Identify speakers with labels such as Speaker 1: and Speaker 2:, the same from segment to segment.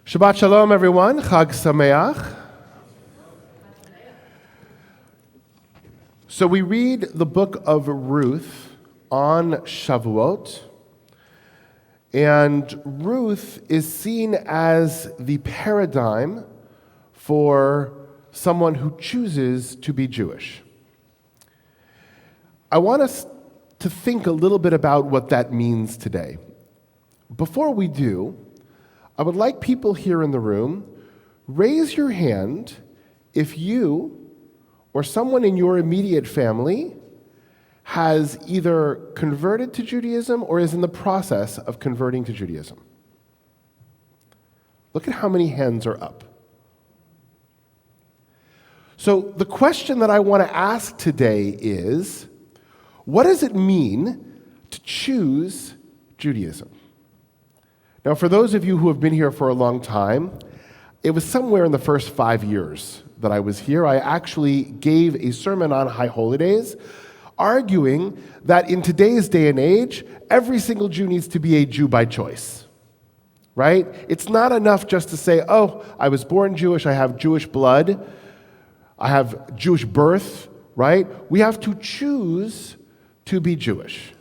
Speaker 1: Shabbat Shalom, everyone. Chag Sameach. So we read the book of Ruth on Shavuot, and Ruth is seen as the paradigm for someone who chooses to be Jewish. I want us to think a little bit about what that means today. Before we do, I would like people here in the room, raise your hand if you or someone in your immediate family has either converted to Judaism or is in the process of converting to Judaism. Look at how many hands are up. So the question that I want to ask today is, what does it mean to choose Judaism? Now, for those of you who have been here for a long time, it was somewhere in the first 5 years that I was here. I actually gave a sermon on High Holy Days, arguing that in today's day and age, every single Jew needs to be a Jew by choice, right? It's not enough just to say, oh, I was born Jewish, I have Jewish blood, I have Jewish birth, right? We have to choose to be Jewish.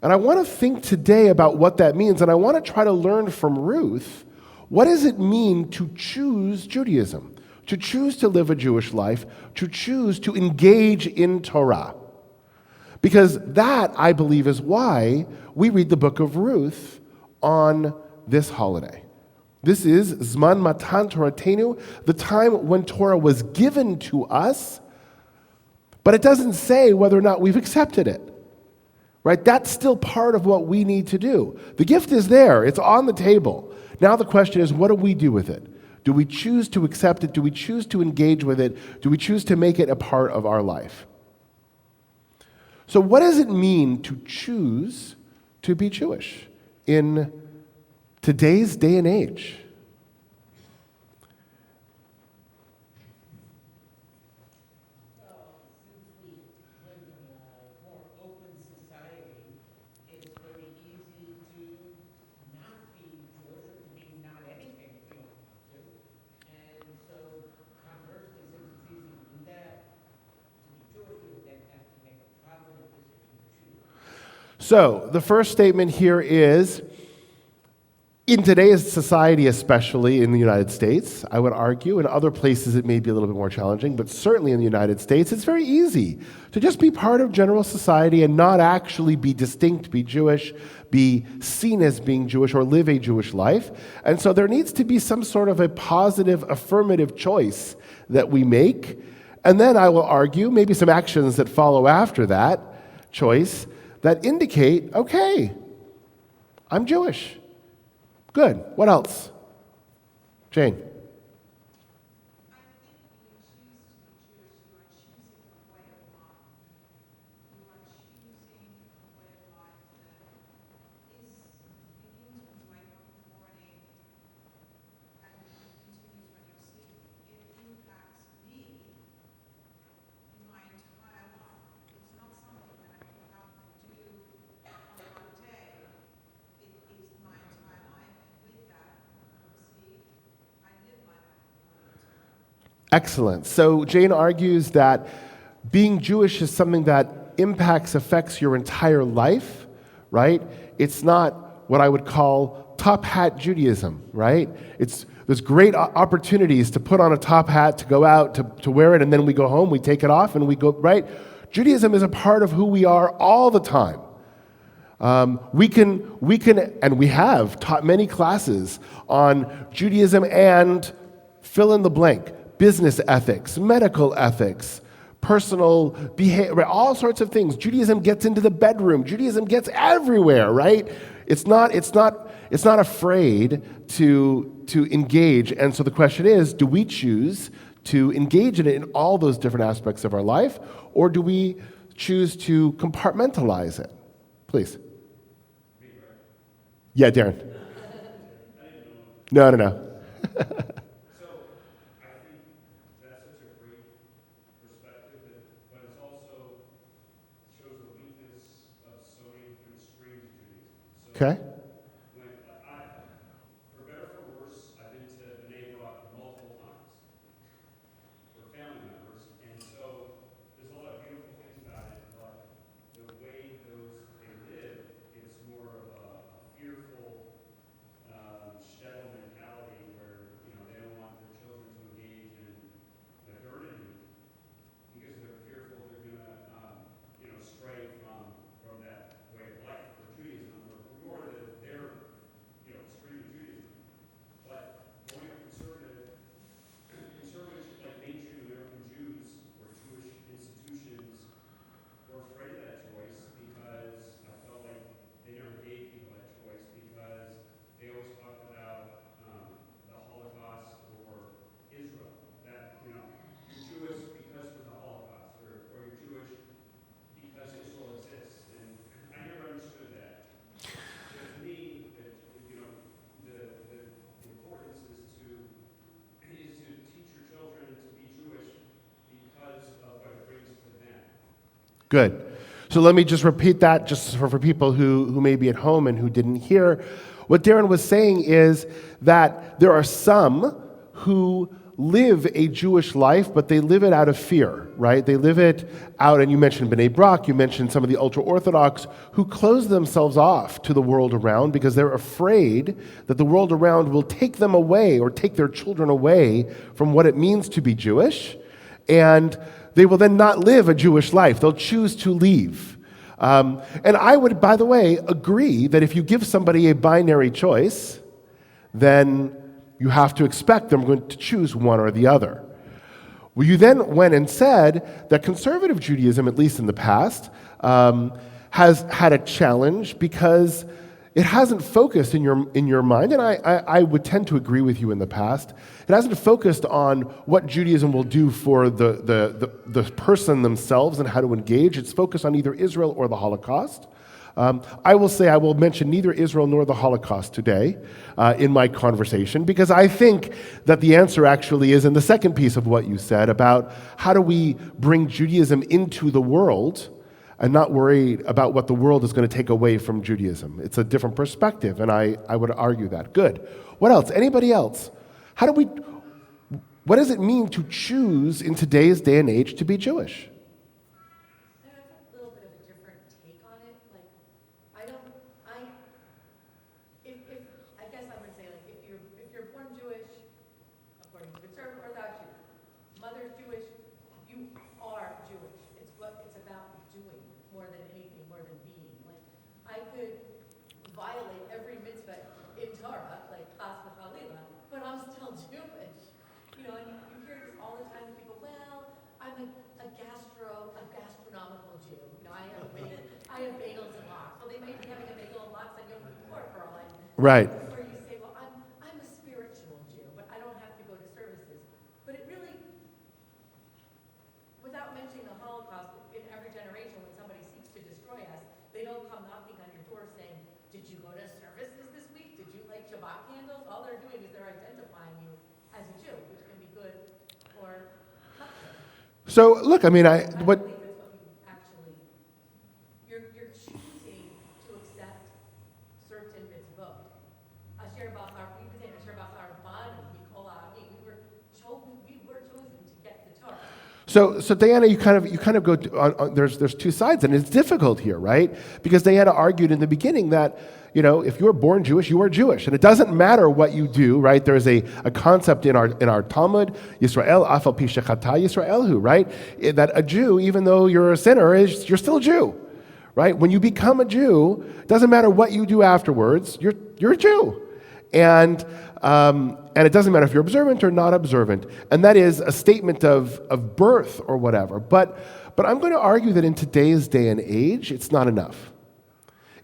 Speaker 1: And I want to think today about what that means, and I want to try to learn from Ruth, what does it mean to choose Judaism, to choose to live a Jewish life, to choose to engage in Torah? Because that, I believe, is why we read the book of Ruth on this holiday. This is Zman Matan Toratenu, the time when Torah was given to us, but it doesn't say whether or not we've accepted it. Right? That's still part of what we need to do. The gift is there. It's on the table. Now the question is, what do we do with it? Do we choose to accept it? Do we choose to engage with it? Do we choose to make it a part of our life? So what does it mean to choose to be Jewish in today's day and age? So, the first statement here is, in today's society, especially in the United States, I would argue, in other places it may be a little bit more challenging, but certainly in the United States, it's very easy to just be part of general society and not actually be distinct, be Jewish, be seen as being Jewish, or live a Jewish life. And so there needs to be some sort of a positive, affirmative choice that we make. And then I will argue, maybe some actions that follow after that choice that indicate, okay, I'm Jewish. Good. What else? Jane. Excellent. So Jane argues that being Jewish is something that affects your entire life, right? It's not what I would call top hat Judaism, right? There's great opportunities to put on a top hat, to go out, to wear it, and then we go home, we take it off, and we go, right? Judaism is a part of who we are all the time. We can, and we have taught many classes on Judaism and fill in the blank. Business ethics, medical ethics, personal behavior, all sorts of things. Judaism gets into the bedroom. Judaism gets everywhere, right? It's not afraid to engage. And so the question is, do we choose to engage in it in all those different aspects of our life, or do we choose to compartmentalize it? Please. Yeah, Darren. No. Okay.
Speaker 2: For better or for
Speaker 1: Good. So let me just repeat that just for people who may be at home and who didn't hear. What Darren was saying is that there are some who live a Jewish life, but they live it out of fear, right? They live it out, and you mentioned B'nai Brak, you mentioned some of the ultra-Orthodox who close themselves off to the world around because they're afraid that the world around will take them away or take their children away from what it means to be Jewish, and they will then not live a Jewish life. They'll choose to leave. And I would, by the way, agree that if you give somebody a binary choice, then you have to expect them going to choose one or the other. Well, you then went and said that conservative Judaism, at least in the past, has had a challenge because it hasn't focused in your mind, and I would tend to agree with you in the past, it hasn't focused on what Judaism will do for the person themselves and how to engage. It's focused on either Israel or the Holocaust. I will mention neither Israel nor the Holocaust today in my conversation because I think that the answer actually is in the second piece of what you said about how do we bring Judaism into the world and not worry about what the world is going to take away from Judaism. It's a different perspective, and I would argue that. Good. What else? Anybody else? What does it mean to choose in today's day and age to be Jewish? Right.
Speaker 2: Where you say, well, I'm a spiritual Jew, but I don't have to go to services. But it really, without mentioning the Holocaust, in every generation when somebody seeks to destroy us, they don't come knocking on your door saying, did you go to services this week? Did you light Shabbat candles? All they're doing is they're identifying you as a Jew, which can be good or not good.
Speaker 1: So, look, I mean,
Speaker 2: I believe it's what you actually, you're choosing to accept certain mitzvot.
Speaker 1: So Diana, you kind of go on, there's two sides, and it's difficult here, right? Because Diana argued in the beginning that if you were born Jewish, you are Jewish, and it doesn't matter what you do, right? There's a concept in our Talmud, Yisrael afal pi shechata Yisraelhu, right? That a Jew, even though you're a sinner, you're still a Jew, right? When you become a Jew, it doesn't matter what you do afterwards, you're a Jew, and it doesn't matter if you're observant or not observant. And that is a statement of birth or whatever. But I'm going to argue that in today's day and age, it's not enough.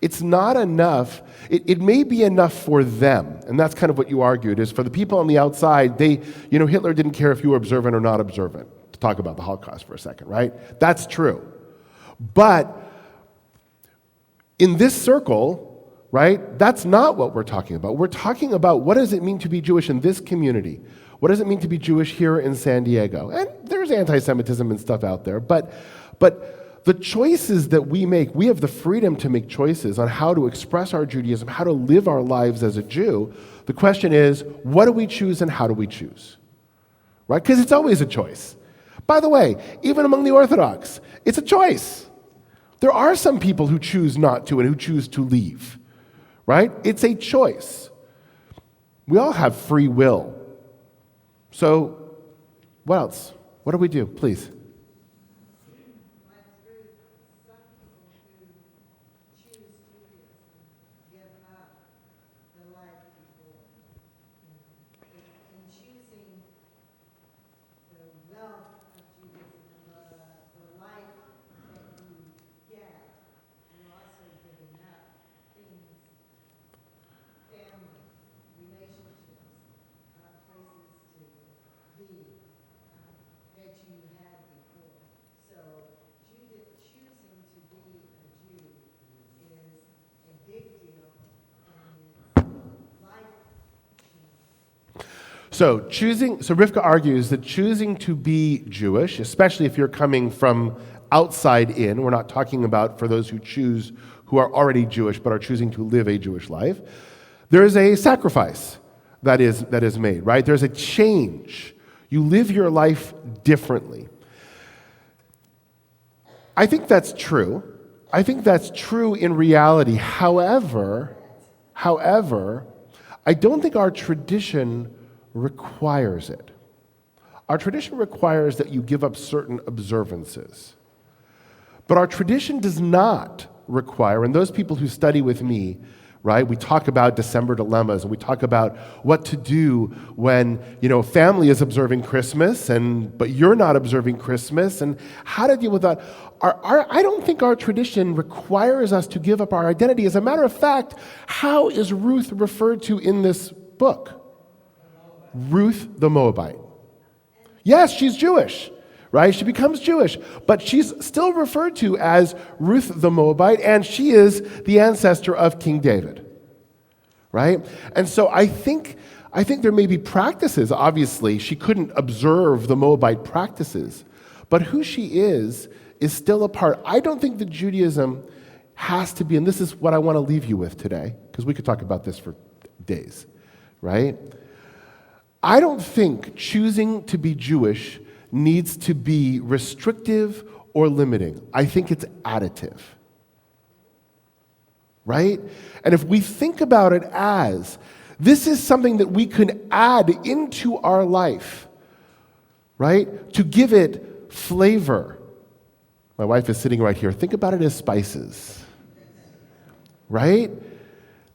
Speaker 1: It's not enough. It may be enough for them. And that's kind of what you argued, is for the people on the outside, Hitler didn't care if you were observant or not observant, to talk about the Holocaust for a second, right? That's true. But in this circle, right? That's not what we're talking about. We're talking about what does it mean to be Jewish in this community? What does it mean to be Jewish here in San Diego? And there's anti-Semitism and stuff out there, but the choices that we make, we have the freedom to make choices on how to express our Judaism, how to live our lives as a Jew. The question is, what do we choose and how do we choose? Right? Because it's always a choice. By the way, even among the Orthodox, it's a choice. There are some people who choose not to and who choose to leave. Right? It's a choice. We all have free will. So, what else? What do we do? Please. So Rivka argues that choosing to be Jewish, especially if you're coming from outside in. We're not talking about for those who are already Jewish but are choosing to live a Jewish life. There is a sacrifice that is made, right? There's a change. You live your life differently. I think that's true. I think that's true in reality. However, I don't think our tradition requires it. Our tradition requires that you give up certain observances. But our tradition does not require, and those people who study with me, right, we talk about December dilemmas, and we talk about what to do when, family is observing Christmas, but you're not observing Christmas, and how to deal with that. I don't think our tradition requires us to give up our identity. As a matter of fact, how is Ruth referred to in this book? Ruth the Moabite. Yes, she's Jewish, right? She becomes Jewish, but she's still referred to as Ruth the Moabite, and she is the ancestor of King David, right? And so I think there may be practices. Obviously, she couldn't observe the Moabite practices, but who she is still a part. I don't think that Judaism has to be, and this is what I want to leave you with today, because we could talk about this for days, right? I don't think choosing to be Jewish needs to be restrictive or limiting. I think it's additive, right? And if we think about it as, this is something that we can add into our life, right? To give it flavor. My wife is sitting right here. Think about it as spices, right?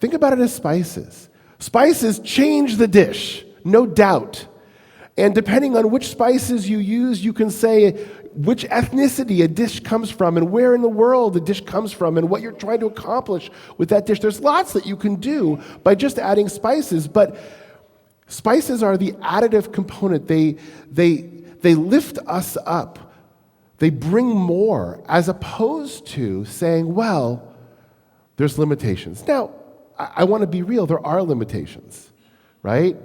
Speaker 1: Think about it as spices. Spices change the dish, no doubt. And depending on which spices you use, you can say which ethnicity a dish comes from and where in the world the dish comes from and what you're trying to accomplish with that dish. There's lots that you can do by just adding spices, but spices are the additive component. They lift us up. They bring more, as opposed to saying, well, there's limitations. Now, I want to be real. There are limitations, right?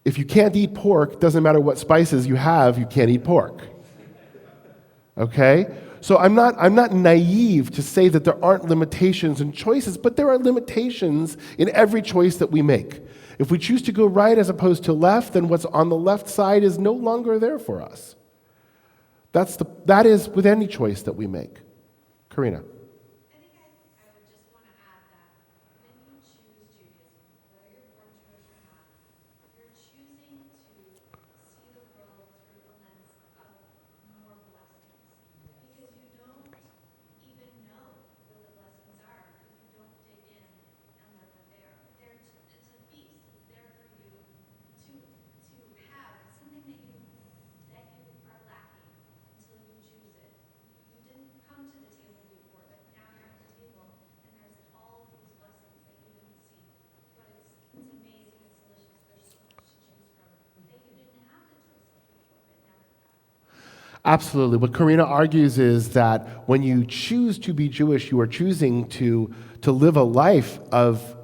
Speaker 1: If you can't eat pork, doesn't matter what spices you have, you can't eat pork. Okay? So I'm not naive to say that there aren't limitations and choices, but there are limitations in every choice that we make. If we choose to go right as opposed to left, then what's on the left side is no longer there for us. That is with any choice that we make. Karina.
Speaker 3: I think I would just want to add that when you choose Judaism, whether you're born Jewish or not, you're choosing to see the world through a lens of more blessings. Because you don't even know what the blessings are if you don't dig in and learn what they are. It's a feast. It's there for you to have something that you are lacking until you choose it. You didn't come to the table before, but now you're at the table, and there's all these blessings that you didn't see. But it's amazing, it's delicious, there's so much to choose from that you didn't have the choice of before, but now you have.
Speaker 1: Absolutely. What Karina argues is that when you choose to be Jewish, you are choosing to live a life of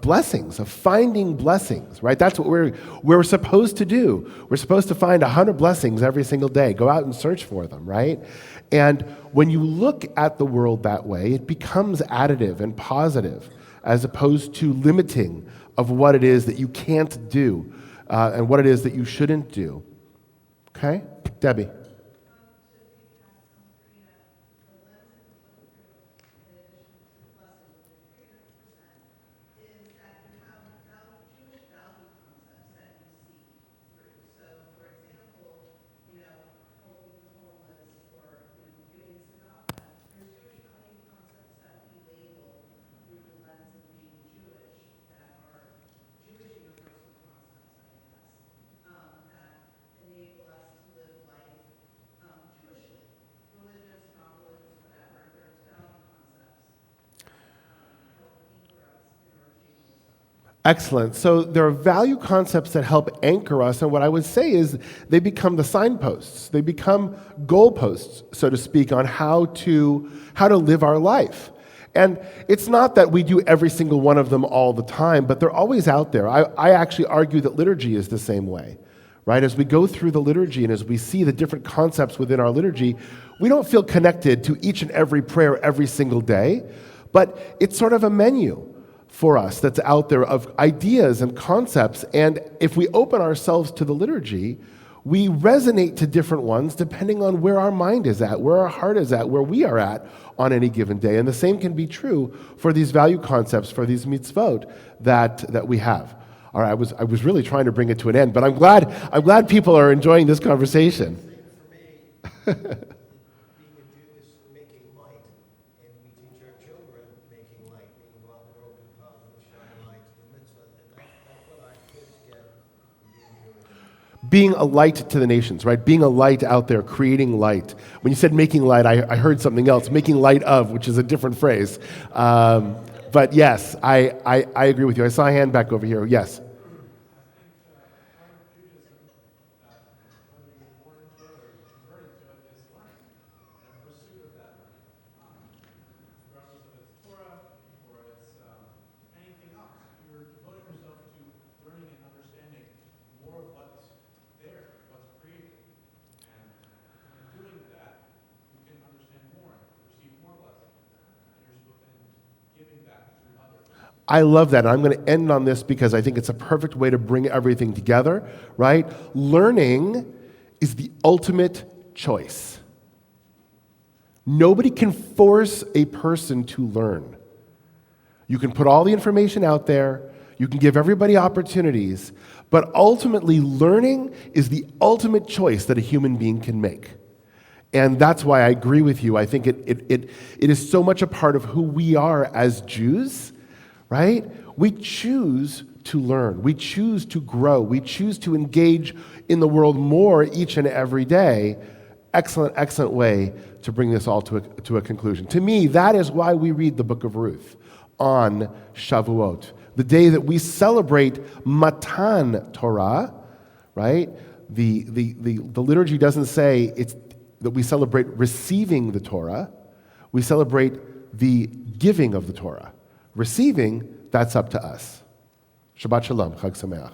Speaker 1: blessings, of finding blessings, right? That's what we're supposed to do. We're supposed to find 100 blessings every single day. Go out and search for them, right? And when you look at the world that way, it becomes additive and positive as opposed to limiting of what it is that you can't do and what it is that you shouldn't do. Okay? Debbie. Excellent. So there are value concepts that help anchor us, and what I would say is they become the signposts. They become goalposts, so to speak, on how to live our life. And it's not that we do every single one of them all the time, but they're always out there. I actually argue that liturgy is the same way, right? As we go through the liturgy and as we see the different concepts within our liturgy, we don't feel connected to each and every prayer every single day, but it's sort of a menu for us that's out there of ideas and concepts. And if we open ourselves to the liturgy, we resonate to different ones depending on where our mind is at, where our heart is at, where we are at on any given day. And the same can be true for these value concepts, for these mitzvot that we have. All right, I was really trying to bring it to an end, but I'm glad people are enjoying this conversation.
Speaker 4: For me, being a Jew is making light, and we teach our children making light, meaning go out in the world, be positive, shine light to the mitzvah, and that's what our kids get from being Jewish.
Speaker 1: Being a light to the nations, right? Being a light out there, creating light. When you said making light, I heard something else, making light of, which is a different phrase. But yes, I agree with you. I saw a hand back over here. Yes. I love that. And I'm going to end on this because I think it's a perfect way to bring everything together, right? Learning is the ultimate choice. Nobody can force a person to learn. You can put all the information out there, you can give everybody opportunities, but ultimately learning is the ultimate choice that a human being can make. And that's why I agree with you. I think it is so much a part of who we are as Jews, right? We choose to learn. We choose to grow. We choose to engage in the world more each and every day. Excellent, excellent way to bring this all to a conclusion. To me, that is why we read the book of Ruth on Shavuot, the day that we celebrate Matan Torah, right? The liturgy doesn't say it's that we celebrate receiving the Torah. We celebrate the giving of the Torah. Receiving, that's up to us. Shabbat Shalom. Chag Sameach.